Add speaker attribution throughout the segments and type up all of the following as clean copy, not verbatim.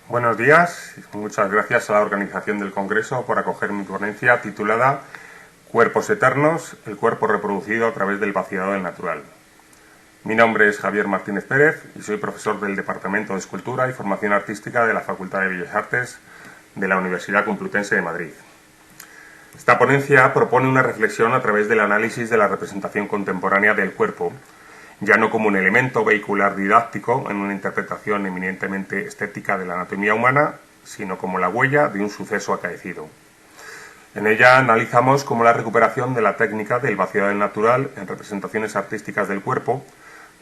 Speaker 1: Buenos días, muchas gracias a la organización del Congreso por acoger mi ponencia titulada Cuerpos eternos, el cuerpo reproducido a través del vaciado del natural. Mi nombre es Javier Martínez Pérez y soy profesor del Departamento de Escultura y Formación Artística de la Facultad de Bellas Artes de la Universidad Complutense de Madrid. Esta ponencia propone una reflexión a través del análisis de la representación contemporánea del cuerpo, ya no como un elemento vehicular didáctico en una interpretación eminentemente estética de la anatomía humana, sino como la huella de un suceso acaecido. En ella analizamos cómo la recuperación de la técnica del vaciado del natural en representaciones artísticas del cuerpo,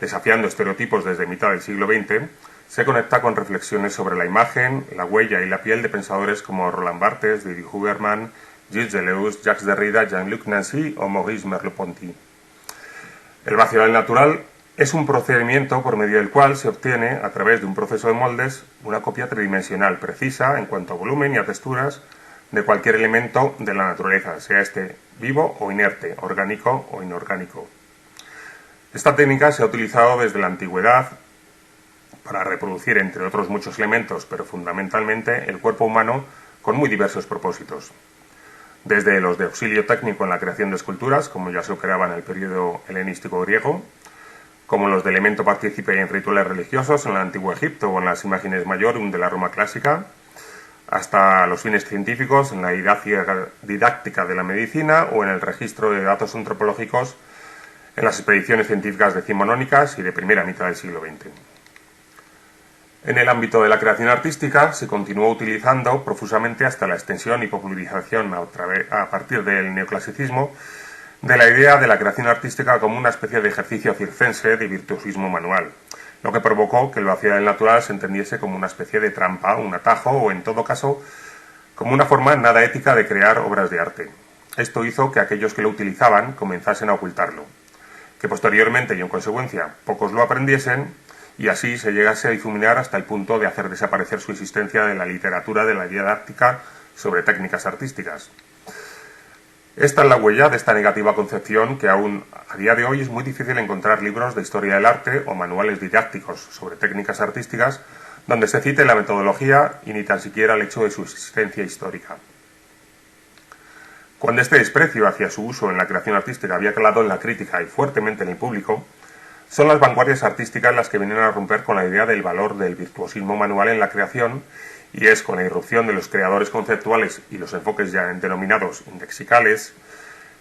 Speaker 1: desafiando estereotipos desde mitad del siglo XX, se conecta con reflexiones sobre la imagen, la huella y la piel de pensadores como Roland Barthes, Didi Huberman, Gilles Deleuze, Jacques Derrida, Jean-Luc Nancy o Maurice Merleau-Ponty. El vaciado del natural es un procedimiento por medio del cual se obtiene, a través de un proceso de moldes, una copia tridimensional precisa en cuanto a volumen y a texturas de cualquier elemento de la naturaleza, sea este vivo o inerte, orgánico o inorgánico. Esta técnica se ha utilizado desde la antigüedad para reproducir, entre otros muchos elementos, pero fundamentalmente el cuerpo humano con muy diversos propósitos. Desde los de auxilio técnico en la creación de esculturas, como ya se operaba en el periodo helenístico griego, como los de elemento partícipe en rituales religiosos en el antiguo Egipto o en las imágenes mayorum de la Roma clásica, hasta los fines científicos en la didáctica de la medicina o en el registro de datos antropológicos en las expediciones científicas decimonónicas y de primera mitad del siglo XX. En el ámbito de la creación artística se continuó utilizando profusamente hasta la extensión y popularización a partir del neoclasicismo de la idea de la creación artística como una especie de ejercicio circense de virtuosismo manual, lo que provocó que el vaciado del natural se entendiese como una especie de trampa, un atajo o, en todo caso, como una forma nada ética de crear obras de arte. Esto hizo que aquellos que lo utilizaban comenzasen a ocultarlo, que posteriormente y en consecuencia pocos lo aprendiesen y así se llegase a difuminar hasta el punto de hacer desaparecer su existencia de la literatura de la didáctica sobre técnicas artísticas. Esta es la huella de esta negativa concepción que aún a día de hoy es muy difícil encontrar libros de historia del arte o manuales didácticos sobre técnicas artísticas donde se cite la metodología y ni tan siquiera el hecho de su existencia histórica. Cuando este desprecio hacia su uso en la creación artística había calado en la crítica y fuertemente en el público, son las vanguardias artísticas las que vienen a romper con la idea del valor del virtuosismo manual en la creación, y es con la irrupción de los creadores conceptuales y los enfoques ya denominados indexicales,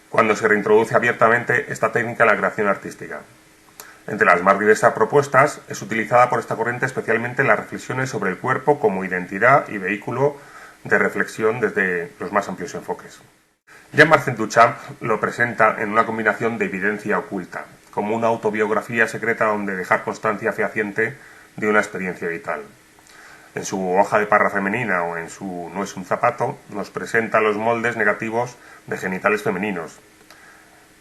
Speaker 1: cuando se reintroduce abiertamente esta técnica en la creación artística. Entre las más diversas propuestas, es utilizada por esta corriente especialmente en las reflexiones sobre el cuerpo como identidad y vehículo de reflexión desde los más amplios enfoques. Jean-Marcel Duchamp lo presenta en una combinación de evidencia oculta, como una autobiografía secreta donde dejar constancia fehaciente de una experiencia vital. En su hoja de parra femenina o en su No es un zapato, nos presenta los moldes negativos de genitales femeninos,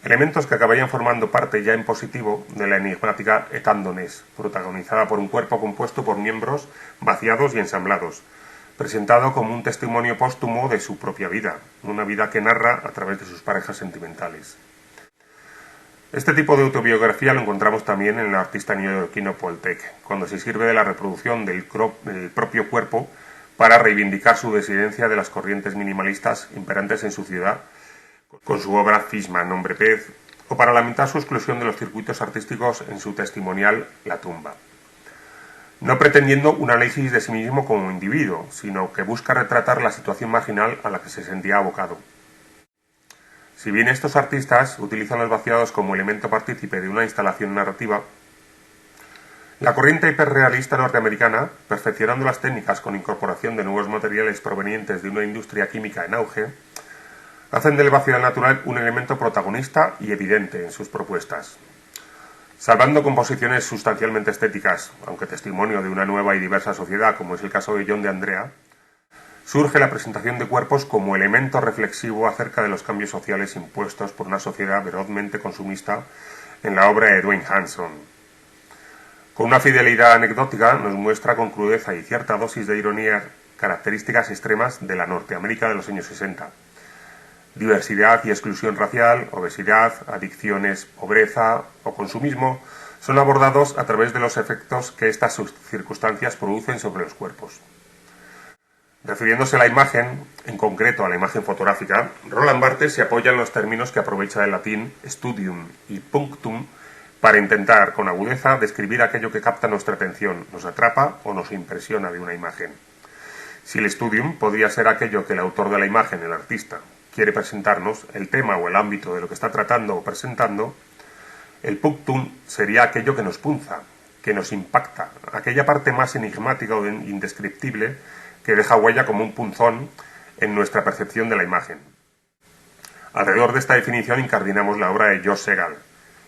Speaker 1: elementos que acabarían formando parte ya en positivo de la enigmática Etandones, protagonizada por un cuerpo compuesto por miembros vaciados y ensamblados, presentado como un testimonio póstumo de su propia vida, una vida que narra a través de sus parejas sentimentales. Este tipo de autobiografía lo encontramos también en el artista neoyorquino Paul Thek, cuando se sirve de la reproducción del propio cuerpo para reivindicar su disidencia de las corrientes minimalistas imperantes en su ciudad, con su obra Fishman, Hombre Pez, o para lamentar su exclusión de los circuitos artísticos en su testimonial La tumba. No pretendiendo un análisis de sí mismo como individuo, sino que busca retratar la situación marginal a la que se sentía abocado. Si bien estos artistas utilizan los vaciados como elemento partícipe de una instalación narrativa, la corriente hiperrealista norteamericana, perfeccionando las técnicas con incorporación de nuevos materiales provenientes de una industria química en auge, hacen del vaciado natural un elemento protagonista y evidente en sus propuestas. Salvando composiciones sustancialmente estéticas, aunque testimonio de una nueva y diversa sociedad, como es el caso de John de Andrea, surge la presentación de cuerpos como elemento reflexivo acerca de los cambios sociales impuestos por una sociedad ferozmente consumista en la obra de Dwayne Hanson. Con una fidelidad anecdótica nos muestra con crudeza y cierta dosis de ironía características extremas de la Norteamérica de los años 60. Diversidad y exclusión racial, obesidad, adicciones, pobreza o consumismo son abordados a través de los efectos que estas circunstancias producen sobre los cuerpos. Refiriéndose a la imagen, en concreto a la imagen fotográfica, Roland Barthes se apoya en los términos que aprovecha del latín studium y punctum para intentar, con agudeza, describir aquello que capta nuestra atención, nos atrapa o nos impresiona de una imagen. Si el studium podría ser aquello que el autor de la imagen, el artista, quiere presentarnos, el tema o el ámbito de lo que está tratando o presentando, el punctum sería aquello que nos punza, que nos impacta, aquella parte más enigmática o indescriptible que deja huella como un punzón en nuestra percepción de la imagen. Alrededor de esta definición incardinamos la obra de George Segal,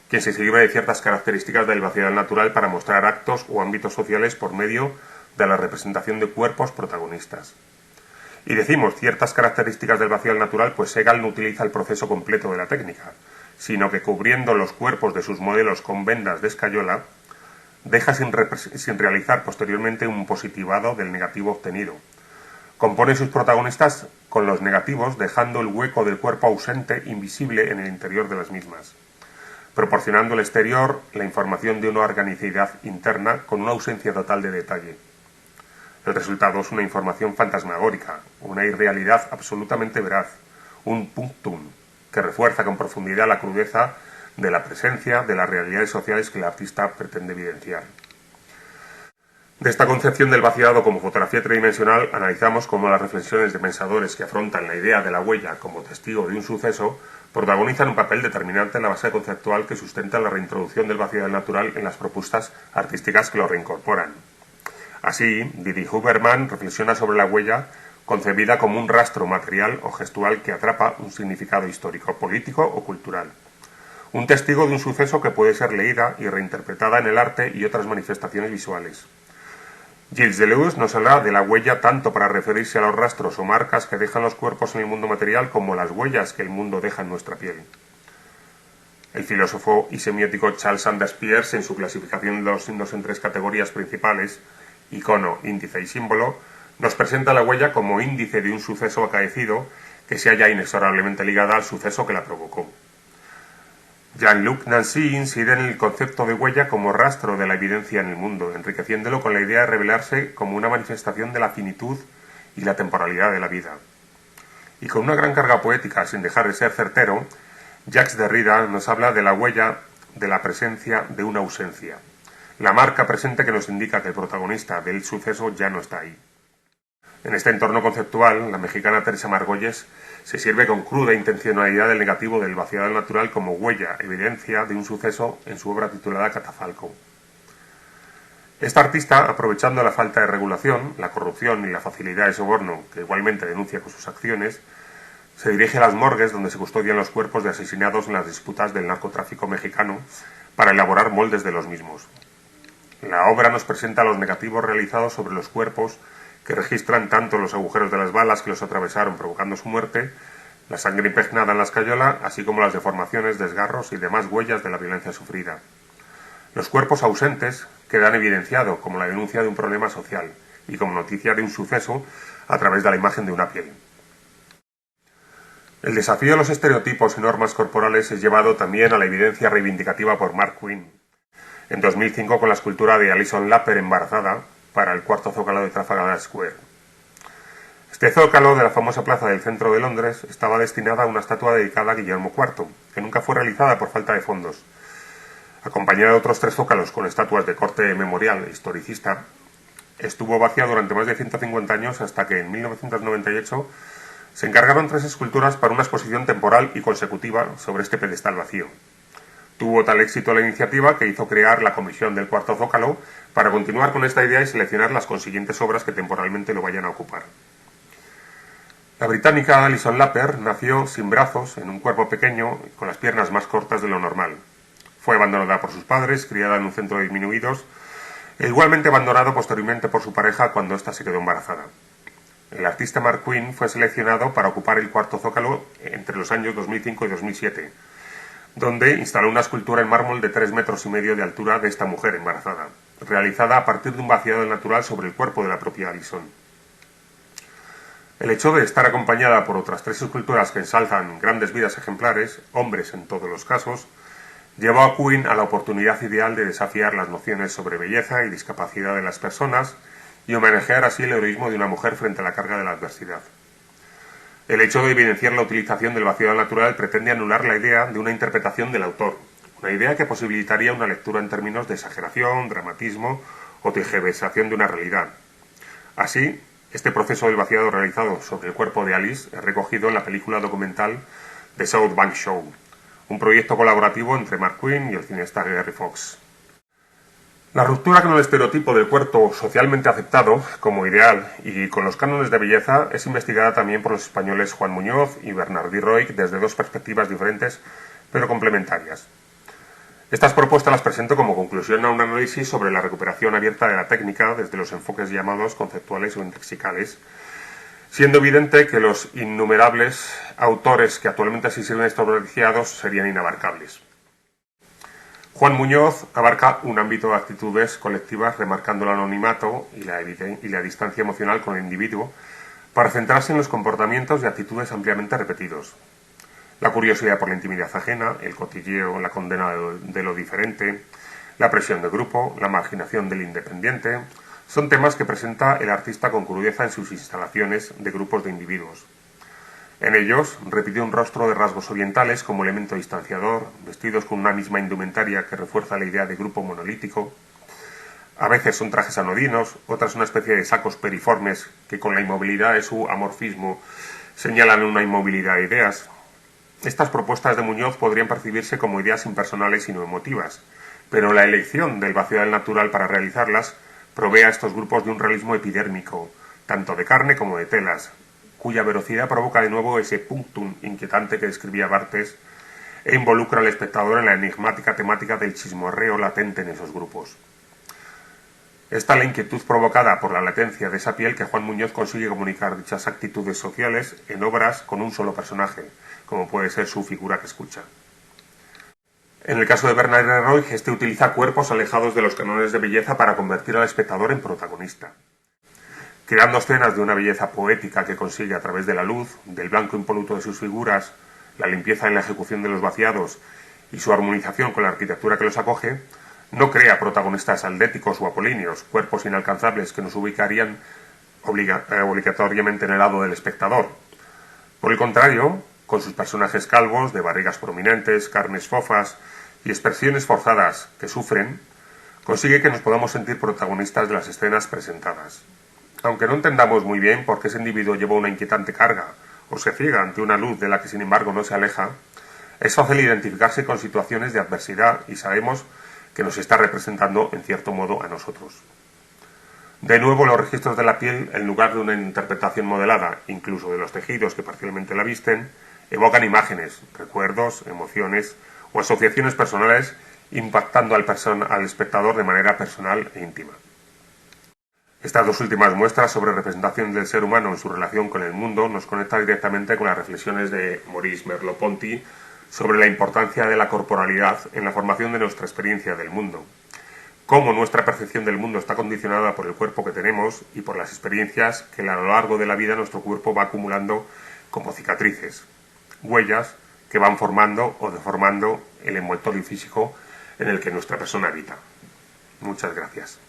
Speaker 1: quien se sirve de ciertas características del vaciado natural para mostrar actos o ámbitos sociales por medio de la representación de cuerpos protagonistas. Y decimos ciertas características del vaciado natural, pues Segal no utiliza el proceso completo de la técnica, sino que cubriendo los cuerpos de sus modelos con vendas de escayola, deja sin realizar posteriormente un positivado del negativo obtenido. Compone sus protagonistas con los negativos, dejando el hueco del cuerpo ausente invisible en el interior de las mismas, proporcionando al exterior la información de una organicidad interna con una ausencia total de detalle. El resultado es una información fantasmagórica, una irrealidad absolutamente veraz, un punctum que refuerza con profundidad la crudeza de la presencia de las realidades sociales que el artista pretende evidenciar. De esta concepción del vaciado como fotografía tridimensional analizamos cómo las reflexiones de pensadores que afrontan la idea de la huella como testigo de un suceso protagonizan un papel determinante en la base conceptual que sustenta la reintroducción del vaciado natural en las propuestas artísticas que lo reincorporan. Así, Didi Huberman reflexiona sobre la huella concebida como un rastro material o gestual que atrapa un significado histórico, político o cultural. Un testigo de un suceso que puede ser leída y reinterpretada en el arte y otras manifestaciones visuales. Gilles Deleuze nos habla de la huella tanto para referirse a los rastros o marcas que dejan los cuerpos en el mundo material como las huellas que el mundo deja en nuestra piel. El filósofo y semiótico Charles Sanders Peirce, en su clasificación de los signos en tres categorías principales, icono, índice y símbolo, nos presenta la huella como índice de un suceso acaecido que se halla inexorablemente ligada al suceso que la provocó. Jean-Luc Nancy incide en el concepto de huella como rastro de la evidencia en el mundo, enriqueciéndolo con la idea de revelarse como una manifestación de la finitud y la temporalidad de la vida. Y con una gran carga poética, sin dejar de ser certero, Jacques Derrida nos habla de la huella de la presencia de una ausencia, la marca presente que nos indica que el protagonista del suceso ya no está ahí. En este entorno conceptual, la mexicana Teresa Margolles se sirve con cruda intencionalidad del negativo del vaciado natural como huella, evidencia de un suceso en su obra titulada Catafalco. Esta artista, aprovechando la falta de regulación, la corrupción y la facilidad de soborno que igualmente denuncia con sus acciones, se dirige a las morgues donde se custodian los cuerpos de asesinados en las disputas del narcotráfico mexicano para elaborar moldes de los mismos. La obra nos presenta los negativos realizados sobre los cuerpos que registran tanto los agujeros de las balas que los atravesaron provocando su muerte, la sangre impregnada en la escayola, así como las deformaciones, desgarros y demás huellas de la violencia sufrida. Los cuerpos ausentes quedan evidenciados como la denuncia de un problema social y como noticia de un suceso a través de la imagen de una piel. El desafío de los estereotipos y normas corporales es llevado también a la evidencia reivindicativa por Mark Quinn, en 2005 con la escultura de Alison Lapper embarazada para el cuarto zócalo de Trafalgar Square. Este zócalo de la famosa plaza del centro de Londres estaba destinada a una estatua dedicada a Guillermo IV, que nunca fue realizada por falta de fondos. Acompañada de otros 3 zócalos con estatuas de corte memorial e historicista, estuvo vacía durante más de 150 años hasta que en 1998 se encargaron 3 esculturas para una exposición temporal y consecutiva sobre este pedestal vacío. Tuvo tal éxito la iniciativa que hizo crear la comisión del cuarto zócalo para continuar con esta idea y seleccionar las consiguientes obras que temporalmente lo vayan a ocupar. La británica Alison Lapper nació sin brazos, en un cuerpo pequeño y con las piernas más cortas de lo normal. Fue abandonada por sus padres, criada en un centro de disminuidos, e igualmente abandonado posteriormente por su pareja cuando ésta se quedó embarazada. El artista Mark Quinn fue seleccionado para ocupar el cuarto zócalo entre los años 2005 y 2007, donde instaló una escultura en mármol de 3,5 metros de altura de esta mujer embarazada, realizada a partir de un vaciado natural sobre el cuerpo de la propia Alison. El hecho de estar acompañada por otras 3 esculturas que ensalzan grandes vidas ejemplares, hombres en todos los casos, llevó a Quinn a la oportunidad ideal de desafiar las nociones sobre belleza y discapacidad de las personas y homenajear así el heroísmo de una mujer frente a la carga de la adversidad. El hecho de evidenciar la utilización del vaciado natural pretende anular la idea de una interpretación del autor, una idea que posibilitaría una lectura en términos de exageración, dramatismo o tergiversación de una realidad. Así, este proceso del vaciado realizado sobre el cuerpo de Alice es recogido en la película documental The South Bank Show, un proyecto colaborativo entre Mark Quinn y el cineasta Gary Fox. La ruptura con el estereotipo del cuerpo socialmente aceptado como ideal y con los cánones de belleza es investigada también por los españoles Juan Muñoz y Bernardí Roig desde dos perspectivas diferentes pero complementarias. Estas propuestas las presento como conclusión a un análisis sobre la recuperación abierta de la técnica desde los enfoques llamados conceptuales o indexicales, siendo evidente que los innumerables autores que actualmente así sirven estos religiosos serían inabarcables. Juan Muñoz abarca un ámbito de actitudes colectivas remarcando el anonimato y la distancia emocional con el individuo para centrarse en los comportamientos y actitudes ampliamente repetidos. La curiosidad por la intimidad ajena, el cotilleo, la condena de lo diferente, la presión de grupo, la marginación del independiente, son temas que presenta el artista con crudeza en sus instalaciones de grupos de individuos. En ellos repite un rostro de rasgos orientales como elemento distanciador, vestidos con una misma indumentaria que refuerza la idea de grupo monolítico. A veces son trajes anodinos, otras una especie de sacos periformes que con la inmovilidad de su amorfismo señalan una inmovilidad de ideas. Estas propuestas de Muñoz podrían percibirse como ideas impersonales y no emotivas, pero la elección del vacío del natural para realizarlas provee a estos grupos de un realismo epidérmico, tanto de carne como de telas, cuya velocidad provoca de nuevo ese punctum inquietante que describía Barthes e involucra al espectador en la enigmática temática del chismorreo latente en esos grupos. Esta es la inquietud provocada por la latencia de esa piel que Juan Muñoz consigue comunicar dichas actitudes sociales en obras con un solo personaje, como puede ser su figura que escucha. En el caso de Bernard Roig, este utiliza cuerpos alejados de los cánones de belleza para convertir al espectador en protagonista, creando escenas de una belleza poética que consigue a través de la luz, del blanco impoluto de sus figuras, la limpieza en la ejecución de los vaciados y su armonización con la arquitectura que los acoge. No crea protagonistas aldéticos o apolíneos, cuerpos inalcanzables que nos ubicarían obligatoriamente en el lado del espectador. Por el contrario, con sus personajes calvos, de barrigas prominentes, carnes fofas y expresiones forzadas que sufren, consigue que nos podamos sentir protagonistas de las escenas presentadas. Aunque no entendamos muy bien por qué ese individuo lleva una inquietante carga o se ciega ante una luz de la que sin embargo no se aleja, es fácil identificarse con situaciones de adversidad y sabemos que nos está representando en cierto modo a nosotros. De nuevo, los registros de la piel, en lugar de una interpretación modelada, incluso de los tejidos que parcialmente la visten, evocan imágenes, recuerdos, emociones o asociaciones personales impactando al espectador de manera personal e íntima. Estas dos últimas muestras sobre representación del ser humano en su relación con el mundo nos conectan directamente con las reflexiones de Maurice Merleau-Ponty sobre la importancia de la corporalidad en la formación de nuestra experiencia del mundo, cómo nuestra percepción del mundo está condicionada por el cuerpo que tenemos y por las experiencias que a lo largo de la vida nuestro cuerpo va acumulando como cicatrices, huellas que van formando o deformando el envoltorio físico en el que nuestra persona habita. Muchas gracias.